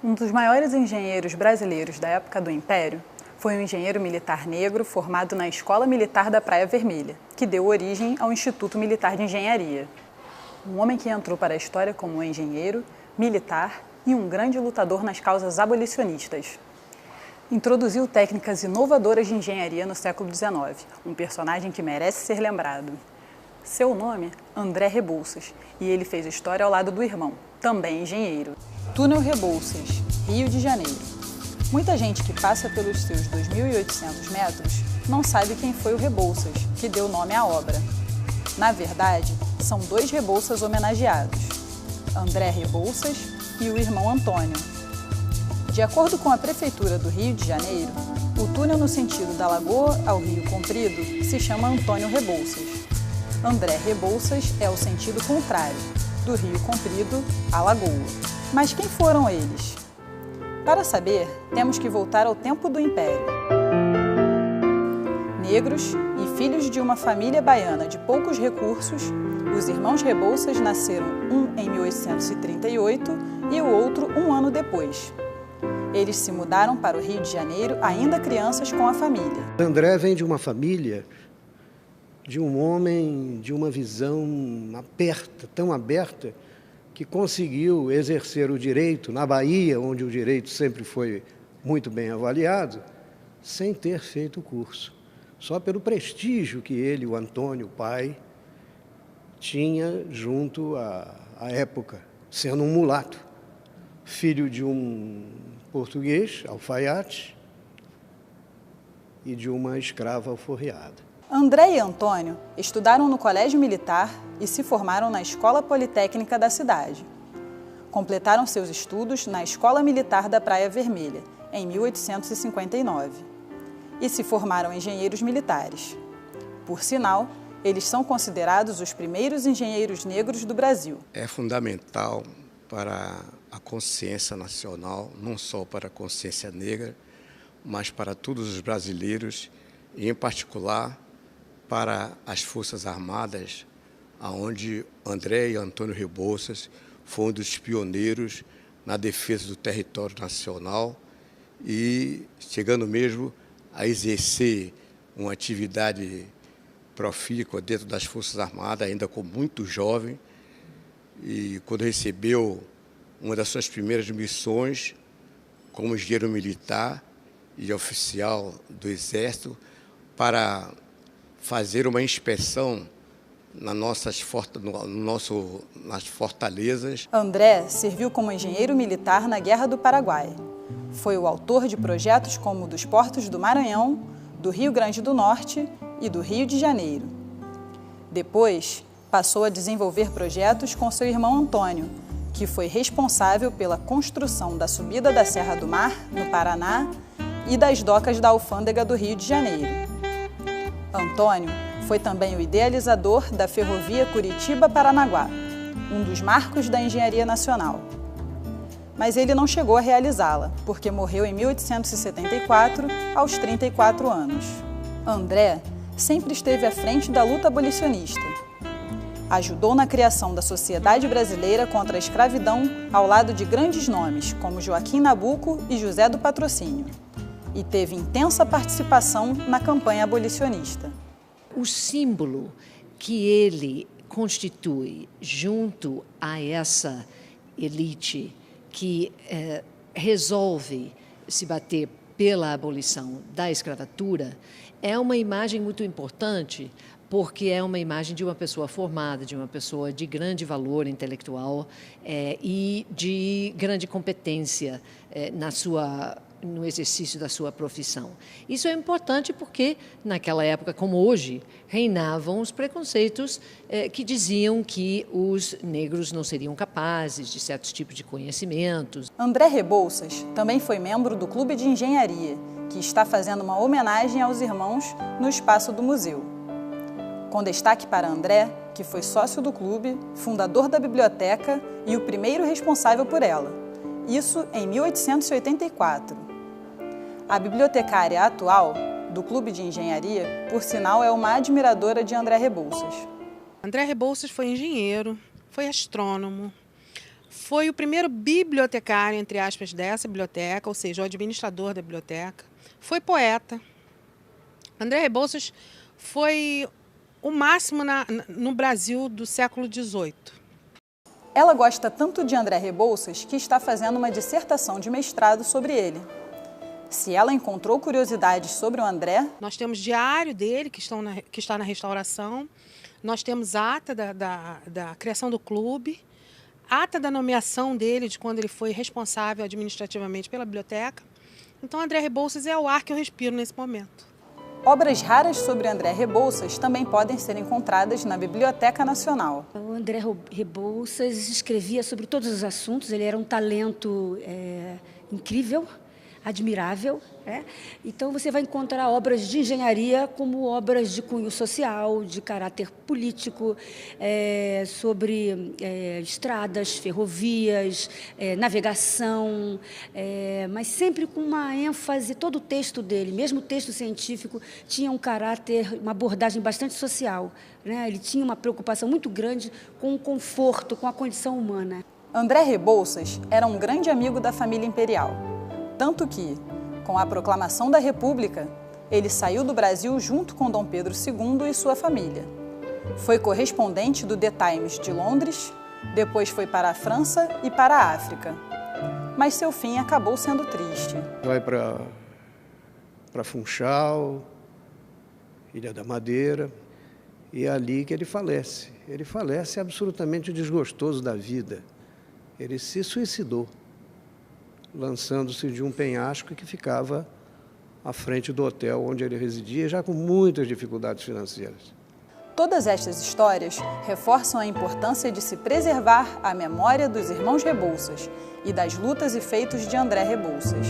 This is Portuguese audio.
Um dos maiores engenheiros brasileiros da época do Império foi um engenheiro militar negro formado na Escola Militar da Praia Vermelha, que deu origem ao Instituto Militar de Engenharia. Um homem que entrou para a história como um engenheiro, militar e um grande lutador nas causas abolicionistas. Introduziu técnicas inovadoras de engenharia no século XIX, um personagem que merece ser lembrado. Seu nome, André Rebouças, e ele fez história ao lado do irmão, também engenheiro. Túnel Rebouças, Rio de Janeiro. Muita gente que passa pelos seus 2.800 metros não sabe quem foi o Rebouças, que deu nome à obra. Na verdade, são dois Rebouças homenageados, André Rebouças e o irmão Antônio. De acordo com a Prefeitura do Rio de Janeiro, o túnel no sentido da Lagoa ao Rio Comprido se chama Antônio Rebouças. André Rebouças é o sentido contrário, do Rio Comprido à Lagoa. Mas quem foram eles? Para saber, temos que voltar ao tempo do Império. Negros e filhos de uma família baiana de poucos recursos, os irmãos Rebouças nasceram um em 1838 e o outro um ano depois. Eles se mudaram para o Rio de Janeiro ainda crianças com a família. André vem de uma família, de um homem de uma visão aberta, tão aberta, que conseguiu exercer o direito na Bahia, onde o direito sempre foi muito bem avaliado, sem ter feito o curso. Só pelo prestígio que ele, o Antônio, o pai, tinha junto à época, sendo um mulato, filho de um português, alfaiate, e de uma escrava alforriada. André e Antônio estudaram no Colégio Militar e se formaram na Escola Politécnica da cidade. Completaram seus estudos na Escola Militar da Praia Vermelha, em 1859, e se formaram engenheiros militares. Por sinal, eles são considerados os primeiros engenheiros negros do Brasil. É fundamental para a consciência nacional, não só para a consciência negra, mas para todos os brasileiros, e em particular para as Forças Armadas, onde André e Antônio Rebouças foram um dos pioneiros na defesa do território nacional e chegando mesmo a exercer uma atividade profícua dentro das Forças Armadas, ainda com muito jovem, e quando recebeu uma das suas primeiras missões como engenheiro militar e oficial do Exército para fazer uma inspeção nas fortalezas. André serviu como engenheiro militar na Guerra do Paraguai. Foi o autor de projetos como o dos portos do Maranhão, do Rio Grande do Norte e do Rio de Janeiro. Depois, passou a desenvolver projetos com seu irmão Antônio, que foi responsável pela construção da subida da Serra do Mar, no Paraná, e das docas da Alfândega do Rio de Janeiro. Antônio foi também o idealizador da ferrovia Curitiba-Paranaguá, um dos marcos da engenharia nacional. Mas ele não chegou a realizá-la, porque morreu em 1874, aos 34 anos. André sempre esteve à frente da luta abolicionista. Ajudou na criação da Sociedade Brasileira contra a Escravidão ao lado de grandes nomes, como Joaquim Nabuco e José do Patrocínio. E teve intensa participação na campanha abolicionista. O símbolo que ele constitui junto a essa elite que resolve se bater pela abolição da escravatura é uma imagem muito importante, porque é uma imagem de uma pessoa formada, de uma pessoa de grande valor intelectual e de grande competência no exercício da sua profissão. Isso é importante porque, naquela época, como hoje, reinavam os preconceitos que diziam que os negros não seriam capazes de certos tipos de conhecimentos. André Rebouças também foi membro do Clube de Engenharia, que está fazendo uma homenagem aos irmãos no espaço do museu. Com destaque para André, que foi sócio do clube, fundador da biblioteca e o primeiro responsável por ela. Isso em 1884. A bibliotecária atual do Clube de Engenharia, por sinal, é uma admiradora de André Rebouças. André Rebouças foi engenheiro, foi astrônomo, foi o primeiro bibliotecário, entre aspas, dessa biblioteca, ou seja, o administrador da biblioteca. Foi poeta. André Rebouças foi o máximo no Brasil do século XVIII. Ela gosta tanto de André Rebouças que está fazendo uma dissertação de mestrado sobre ele. Se ela encontrou curiosidades sobre o André... Nós temos diário dele, que está na restauração. Nós temos ata da criação do clube, ata da nomeação dele, de quando ele foi responsável administrativamente pela biblioteca. Então, André Rebouças é o ar que eu respiro nesse momento. Obras raras sobre André Rebouças também podem ser encontradas na Biblioteca Nacional. O André Rebouças escrevia sobre todos os assuntos, ele era um talento incrível, admirável. Então você vai encontrar obras de engenharia como obras de cunho social, de caráter político, sobre estradas, ferrovias, navegação, mas sempre com uma ênfase. Todo o texto dele, mesmo o texto científico, tinha um caráter, uma abordagem bastante social, né? Ele tinha uma preocupação muito grande com o conforto, com a condição humana. André Rebouças era um grande amigo da família imperial. Tanto que, com a proclamação da República, ele saiu do Brasil junto com Dom Pedro II e sua família. Foi correspondente do The Times de Londres, depois foi para a França e para a África. Mas seu fim acabou sendo triste. Vai para Funchal, Ilha da Madeira, e é ali que ele falece. Ele falece absolutamente desgostoso da vida. Ele se suicidou, lançando-se de um penhasco que ficava à frente do hotel onde ele residia, já com muitas dificuldades financeiras. Todas estas histórias reforçam a importância de se preservar a memória dos irmãos Rebouças e das lutas e feitos de André Rebouças.